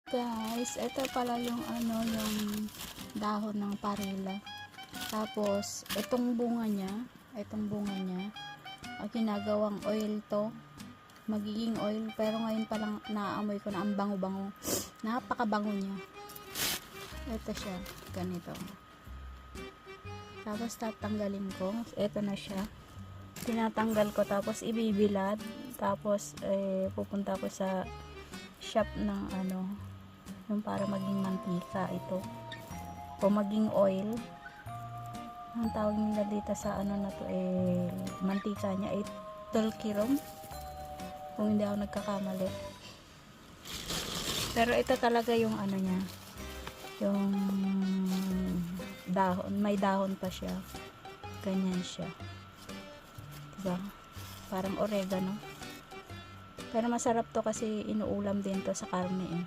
Guys, ito pala yung yung dahon ng parila. Tapos itong bunga niya, ginagawang oil to. Magiging oil, pero ngayon pa lang naamoy ko na ang bango-bango. Napakabango niya. Ito siya, ganito. Tapos tatanggalin ko. Ito na siya. Tinatanggal ko, tapos ibibilad. Tapos pupunta ko sa shop ng yung para maging mantika ito. O maging oil. Ang tawag nila dito sa na to mantika niya ay tulkirom. Kung hindi ako nagkakamali. Pero ito talaga yung niya. Yung dahon, may dahon pa siya. Ganyan siya. Diba? Parang oregano. Pero masarap to kasi inuulam din to sa karne